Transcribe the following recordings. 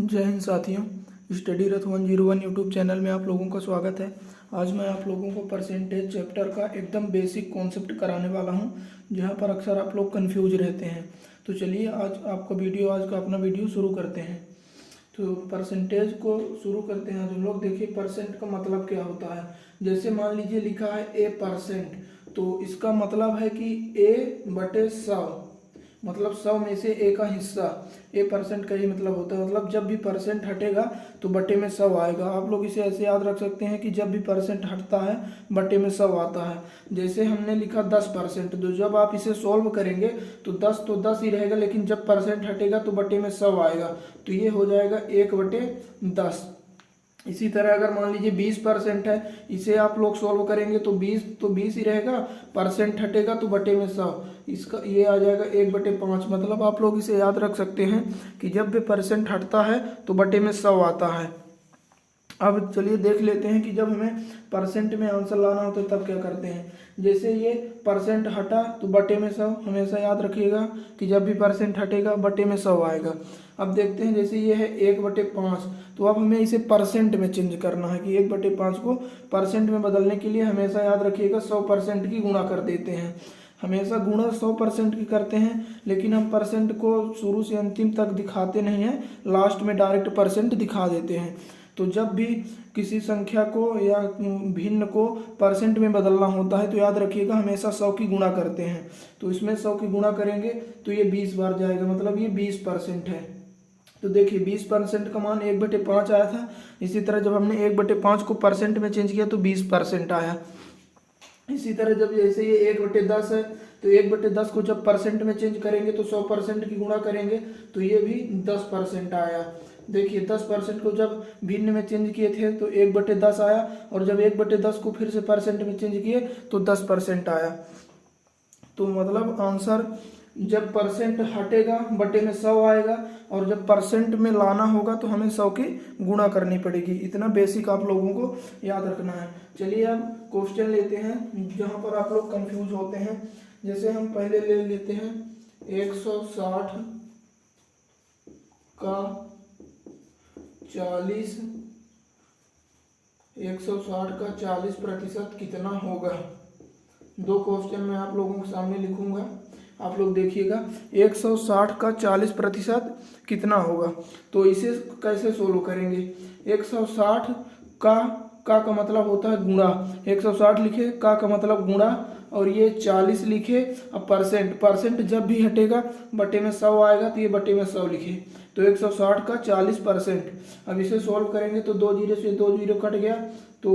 जय हिंद साथियों, स्टडी रथ 101 YouTube channel में आप लोगों का स्वागत है। आज मैं आप लोगों को परसेंटेज चैप्टर का एकदम बेसिक कॉन्सेप्ट कराने वाला हूं, जहां पर अक्सर आप लोग कंफ्यूज रहते हैं। तो चलिए आज का अपना वीडियो शुरू करते हैं। तो परसेंटेज को शुरू करते हैं। आज हम लोग देखिए परसेंट का मतलब क्या होता है। जैसे मान लीजिए लिखा है A%, तो इसका मतलब है कि A/100, मतलब 100 में से A का हिस्सा। A% का ही मतलब होता है, मतलब जब भी परसेंट हटेगा तो बटे में 100 आएगा। आप लोग इसे ऐसे याद रख सकते हैं कि जब भी परसेंट हटता है बटे में 100 आता है। जैसे हमने लिखा 10%, तो जब आप इसे सॉल्व करेंगे तो 10 तो 10 ही रहेगा, लेकिन जब परसेंट हटेगा तो बटे में 100 आएगा, तो ये हो जाएगा 1/10। इसी तरह अगर मान लीजिए 20% है, इसे आप लोग सॉल्व करेंगे तो 20 ही रहेगा, परसेंट हटेगा तो बटे में 100, इसका ये आ जाएगा 1/5। मतलब आप लोग इसे याद रख सकते हैं कि जब भी परसेंट हटता है तो बटे में 100 आता है। अब चलिए देख लेते हैं कि जब हमें परसेंट में आंसर लाना होता है तब क्या करते हैं। जैसे ये परसेंट हटा तो बटे में 100, हमेशा याद रखिएगा कि जब भी परसेंट हटेगा बटे में 100 आएगा। अब देखते हैं, जैसे ये है 1/5, तो अब हमें इसे परसेंट में चेंज करना है कि 1/5 को परसेंट में बदलने के लिए हमेशा याद रखिएगा 100% की गुणा कर देते हैं। हमेशा गुणा 100% की करते हैं, लेकिन हम परसेंट को शुरू से अंतिम तक दिखाते नहीं हैं, लास्ट में डायरेक्ट परसेंट दिखा देते हैं। तो जब भी किसी संख्या को या भिन्न को परसेंट में बदलना होता है तो याद रखिएगा हमेशा 100 की गुणा करते हैं। तो इसमें 100 की गुणा करेंगे तो ये 20 बार जाएगा, मतलब ये 20% है। तो देखिए 20% का मान 1/5 आया था। इसी तरह जब हमने 1/5 को परसेंट में चेंज किया तो 20% आया। इसी तरह जब जैसे ये 1/10 है, तो 1/10 को जब परसेंट में चेंज करेंगे तो 100% की गुणा करेंगे तो ये भी 10% आया। देखिए 10% को जब भिन्न में चेंज किए थे तो 1/10 आया, और जब 1/10 को फिर से परसेंट में चेंज किए तो 10% आया। तो मतलब आंसर जब परसेंट हटेगा बटे में 100 आएगा, और जब परसेंट में लाना होगा तो हमें 100 की गुणा करनी पड़ेगी। इतना बेसिक आप लोगों को याद रखना है। चलिए अब क्वेश्चन लेते हैं जहाँ पर आप लोग कंफ्यूज होते हैं। जैसे हम पहले ले लेते हैं 160 का 40 160 का 40% कितना होगा। दो क्वेश्चन मैं आप लोगों के सामने लिखूंगा, आप लोग देखिएगा। 160 का 40% कितना होगा, तो इसे कैसे सोल्व करेंगे। 160 का मतलब होता है गुणा। 160 लिखे, का मतलब गुणा, और ये 40 लिखे। अब परसेंट जब भी हटेगा बटे में 100 आएगा, तो ये बटे में 100 लिखे। तो 160 का 40%। अब इसे सॉल्व करेंगे तो 2 जीरो से 2 जीरो कट गया, तो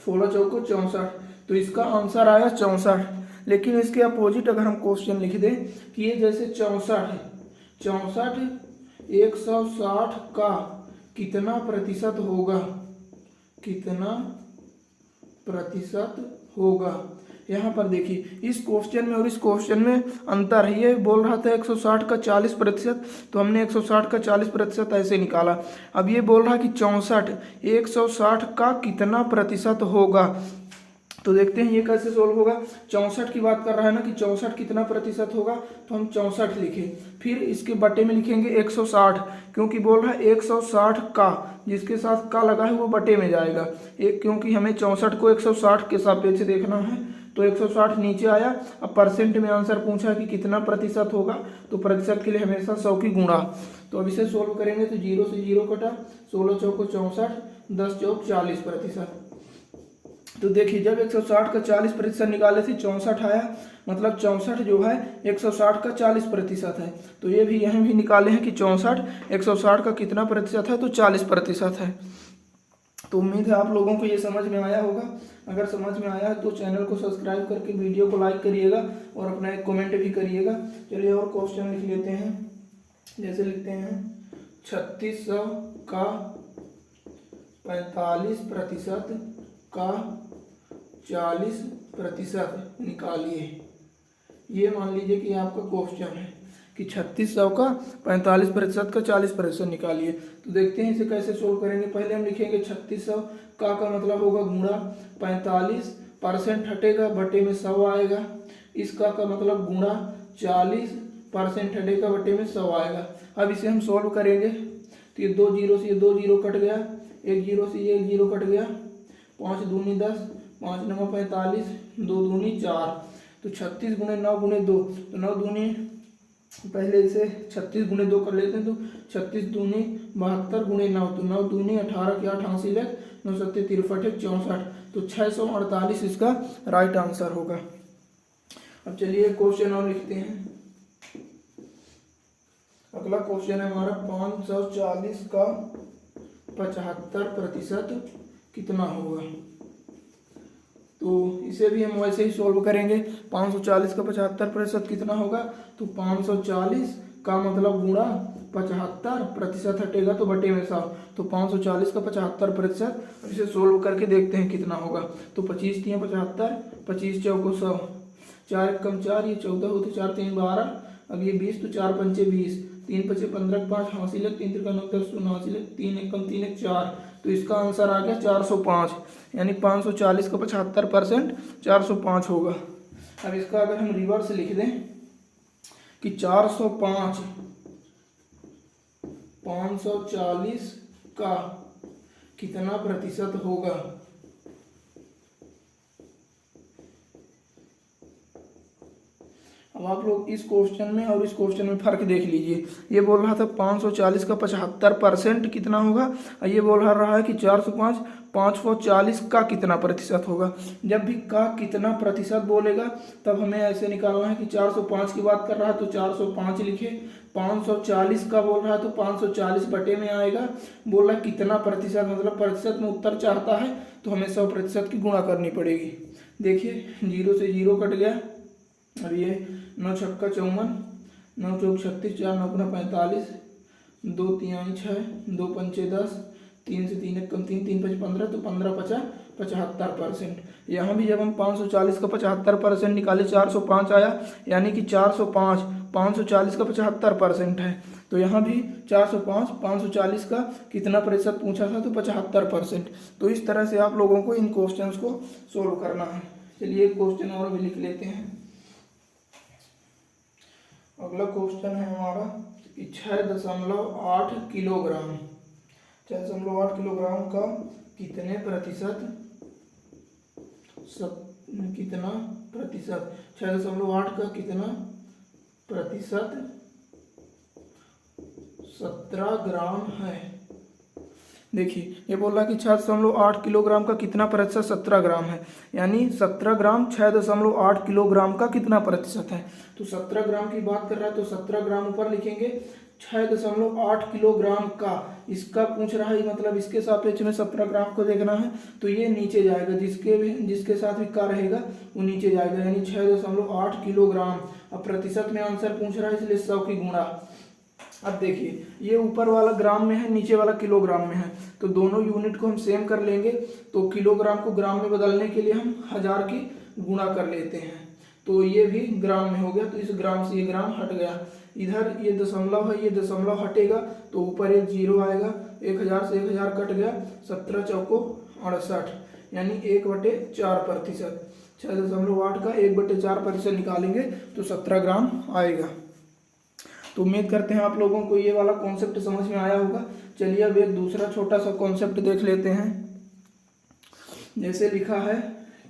16 चौको 64, तो इसका आंसर आया 64। लेकिन इसके अपोजिट अगर हम क्वेश्चन लिख दें कि ये जैसे 64 है, 64 160 का कितना प्रतिशत होगा, कितना प्रतिशत होगा। यहाँ पर देखिए इस क्वेश्चन में और इस क्वेश्चन में अंतर है। ये बोल रहा था 160 का 40%, तो हमने 160 का 40% ऐसे निकाला। अब ये बोल रहा है कि 160 का कितना प्रतिशत होगा, तो देखते हैं ये कैसे सोल्व होगा। 64 की बात कर रहा है ना कि 64 कितना प्रतिशत होगा, तो हम 64 लिखें, फिर इसके बटे में लिखेंगे 160, क्योंकि बोल रहा है 160 का, जिसके साथ का लगा है वो बटे में जाएगा। क्योंकि हमें 64 को 160 के सापेक्ष देखना है, तो 160 नीचे आया। अब परसेंट में आंसर पूछा कि कितना प्रतिशत होगा, तो प्रतिशत के लिए हमेशा 100 की गुणा। तो अब इसे सोल्व करेंगे तो 0 से 0 कटा, 16 चौको 64, 10 चौक 40%। तो देखिए जब 160 का 40% निकाले थे 64 आया, मतलब 64 जो है 160 का 40% है। तो ये भी यहाँ भी निकाले हैं कि 64 160 का कितना प्रतिशत है, तो 40% है। तो उम्मीद है आप लोगों को ये समझ में आया होगा। अगर समझ में आया है तो चैनल को सब्सक्राइब करके वीडियो को लाइक करिएगा और अपना एक कमेंट भी करिएगा। चलिए और क्वेश्चन लिख लेते हैं। जैसे लिखते हैं 3600 का 45% का 40% निकालिए। ये मान लीजिए कि आपका क्वेश्चन है कि 3600 का 45% का 40% निकालिए। तो देखते हैं इसे कैसे सोल्व करेंगे। पहले हम लिखेंगे 3600 का मतलब होगा गुणा, 45% हटेगा बटे में 100 आएगा, इसका का मतलब गुणा, 40% हटेगा बटे में 100 आएगा। अब इसे हम सोल्व करेंगे तो ये 2 जीरो से ये 2 जीरो कट गया, 1 जीरो से ये 1 जीरो कट गया, 5 दूनी 10, 5 नवा 45, 2 दूनी 4, तो 36 गुणे 9 गुणे 2, तो 9 दूनी पहले इसे 36 गुणे 2 कर लेते हैं, तो 36 दूनी 72 गुणे 9, तो 9 दूनी 18 के 8 88 लग, 9 सत्ते 63 64, तो 648 इसका राइट आंसर होगा। अब चलिए क्वेश्चन और लिखते हैं। अगला क्वेश्चन है हमारा 540 का 75% कितना होगा। तो इसे भी हम वैसे ही सॉल्व करेंगे। 540 का 75% कितना होगा, तो 540 का मतलब गुणा 75% हटेगा तो बटे में 100, तो 540 का 75%। इसे सोल्व करके देखते हैं कितना होगा। तो 25 3 75, 25 चौको 100, 4 कम 4, ये 14 होते, 4 3 12, अब ये 20, तो 4 पंचे 20, 3 पचे 15, 5 हासिल, 3 त्रिका 9 10 हासिल, 3 1 कम 3 1 4, तो इसका आंसर आ गया 405, यानी 540 का 75% 405 होगा। अब इसका अगर हम रिवर्स लिख दें कि 405 540 का कितना प्रतिशत होगा। अब आप लोग इस क्वेश्चन में और इस क्वेश्चन में फर्क देख लीजिए। ये बोल रहा था 540 का 75% कितना होगा, और ये बोल रहा है कि 405 540 का कितना प्रतिशत होगा। जब भी का कितना प्रतिशत बोलेगा तब हमें ऐसे निकालना है कि 405 की बात कर रहा है तो 405 लिखे, 540 का बोल रहा है तो 540 बटे में आएगा। बोल रहा है कितना प्रतिशत, मतलब प्रतिशत में उत्तर चाहता है तो हमें 100% की गुणा करनी पड़ेगी। देखिए 0 से 0 कट गया, अब ये 9 छक्का 54, 9 चौक 36, 4 9 गुना 45, 2 तिहाई 6, 2 पंचे 10, 3 से 3 कम 3, 3 पच 15, तो 15 पचा 75%। यहाँ भी जब हम 540 का 75% निकाले 405 आया, यानी कि 405 540 का 75% है। तो यहाँ भी 405 540 का कितना प्रतिशत पूछा था, तो 75%। तो इस तरह से आप लोगों को इन क्वेश्चंस को सोल्व करना है। चलिए एक क्वेश्चन और भी लिख लेते हैं। अगला क्वेश्चन है हमारा 6.8 किलोग्राम, 6.8 किलोग्राम का कितने प्रतिशत, कितना प्रतिशत 6.8 का कितना प्रतिशत 17 ग्राम है। देखिए ये बोल रहा है कि 6.8 किलोग्राम का कितना प्रतिशत 17 ग्राम है, यानी 17 ग्राम 6.8 किलोग्राम का कितना प्रतिशत है। तो 17 ग्राम की बात कर रहा है तो 17 ग्राम ऊपर लिखेंगे, 6.8 किलोग्राम का इसका पूछ रहा है, मतलब इसके सापेक्ष में 17 ग्राम को देखना है, तो ये नीचे जाएगा, जिसके साथ भी का रहेगा वो नीचे जाएगा, यानी 6.8 किलोग्राम। अब प्रतिशत में आंसर पूछ रहा है इसलिए 100 की गुणा। अब देखिए ये ऊपर वाला ग्राम में है, नीचे वाला किलोग्राम में है, तो दोनों यूनिट को हम सेम कर लेंगे। तो किलोग्राम को ग्राम में बदलने के लिए हम 1000 की गुणा कर लेते हैं, तो ये भी ग्राम में हो गया, तो इस ग्राम से ये ग्राम हट गया। इधर ये दशमलव है, ये दशमलव हटेगा तो ऊपर एक 0 आएगा, 1000 से 1000 कट गया, 17 चौको 68, यानी 1/4%। 6.8 का 1/4% निकालेंगे तो 17 ग्राम आएगा। तो उम्मीद करते हैं आप लोगों को ये वाला कॉन्सेप्ट समझ में आया होगा। चलिए अब एक दूसरा छोटा सा कॉन्सेप्ट देख लेते हैं। जैसे लिखा है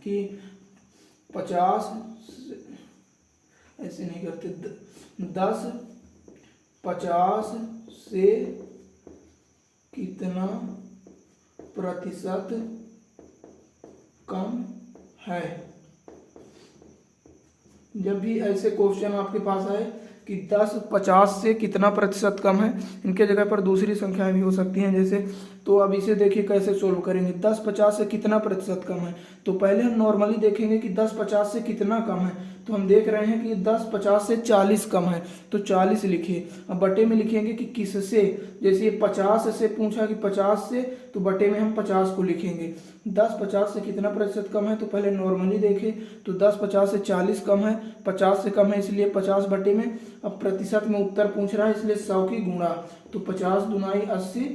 कि 50, ऐसे नहीं करते, 10 50 से कितना प्रतिशत कम है। जब भी ऐसे क्वेश्चन आपके पास आए कि 10 50 से कितना प्रतिशत कम है, इनके जगह पर दूसरी संख्याएं भी हो सकती हैं जैसे, तो अब इसे देखिए कैसे सोल्व करेंगे। 10 50 से कितना प्रतिशत कम है, तो पहले हम नॉर्मली देखेंगे कि 10 50 से कितना कम है, तो हम देख रहे हैं कि 10 50 से 40 कम है, तो 40 लिखिए। अब बटे में लिखेंगे कि किससे, जैसे ये 50 से पूछा कि 50 से, तो बटे में हम 50 को लिखेंगे। 10 50 से कितना प्रतिशत कम है, तो पहले नॉर्मली देखें तो 10 50 से 40 कम है, 50 से कम है इसलिए 50 बटे में। अब प्रतिशत में उत्तर पूछ रहा है इसलिए 100 की गुणा, तो 50 दूनाई 80,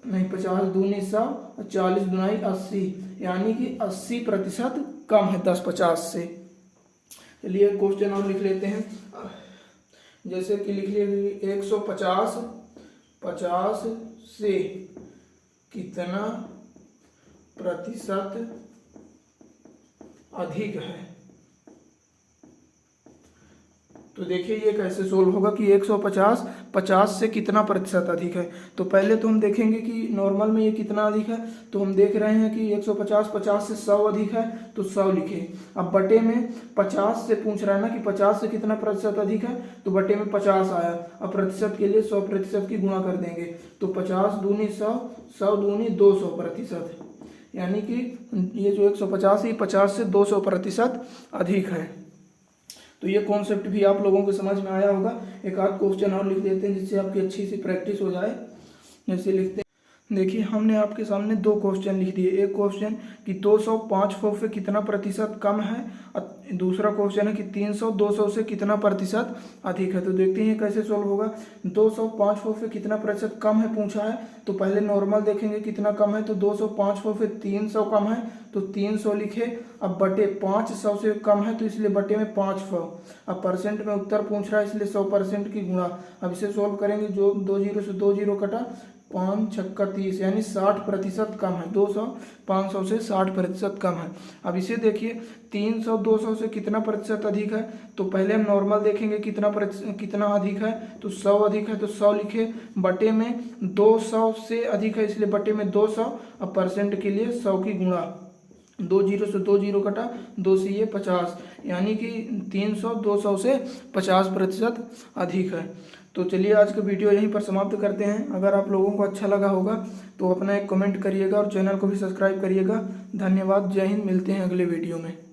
नहीं 50 दूनी 100 और 40 दूनाई 80, यानी कि 80% कम है 10 50 से। चलिए क्वेश्चन और लिख लेते हैं। जैसे कि लिख लिए 150 50 से कितना प्रतिशत अधिक है। तो देखिए ये कैसे सोल्व होगा कि 150 50 से कितना प्रतिशत अधिक है। तो पहले तो हम देखेंगे कि नॉर्मल में ये कितना अधिक है। तो हम देख रहे हैं कि 150 50 से 100 अधिक है, तो 100 लिखे। अब बटे में 50 से पूछ रहा है ना कि 50 से कितना प्रतिशत अधिक है, तो बटे में 50 आया। अब प्रतिशत के लिए 100% की गुणा कर देंगे, तो 50 दूनी 100, 100 दूनी 200%, यानी कि ये जो 150 है 50 से 200% अधिक है। तो ये कॉन्सेप्ट भी आप लोगों को समझ में आया होगा। एक आध क्वेश्चन और लिख देते हैं जिससे आपकी अच्छी सी प्रैक्टिस हो जाए। जैसे लिखते हैं, देखिए हमने आपके सामने दो क्वेश्चन लिख दिए। एक क्वेश्चन कि 200 500 से कितना प्रतिशत कम है, और दूसरा क्वेश्चन है कि 300 200 से कितना प्रतिशत अधिक है। तो देखते हैं कैसे सॉल्व होगा। 200 500 से कितना प्रतिशत कम है पूछा है, तो पहले नॉर्मल देखेंगे कितना कम है। तो 200 500 से 300 कम है, तो 300 लिखे। अब बटे 500 से कम है, तो इसलिए बटे में 500। अब परसेंट में उत्तर पूछ रहा है, इसलिए 100% की गुणा। अब इसे सॉल्व करेंगे, जो 2 जीरो से 2 जीरो कटा, 5 छक्का 30, यानी 60% कम है। 200 500 से 60% कम है। अब इसे देखिए 300 200 से कितना प्रतिशत अधिक है। तो पहले हम नॉर्मल देखेंगे कितना अधिक है, तो 100 अधिक है, तो 100 लिखे। बटे में 200 से अधिक है, इसलिए बटे में 200। अब परसेंट के लिए 100 की गुणा। 2 जीरो से 2 जीरो कटा, 2 से ये 50, यानी कि 300 200 से 50% अधिक है। तो चलिए आज का वीडियो यहीं पर समाप्त करते हैं। अगर आप लोगों को अच्छा लगा होगा तो अपना एक कमेंट करिएगा और चैनल को भी सब्सक्राइब करिएगा। धन्यवाद, जय हिंद। मिलते हैं अगले वीडियो में।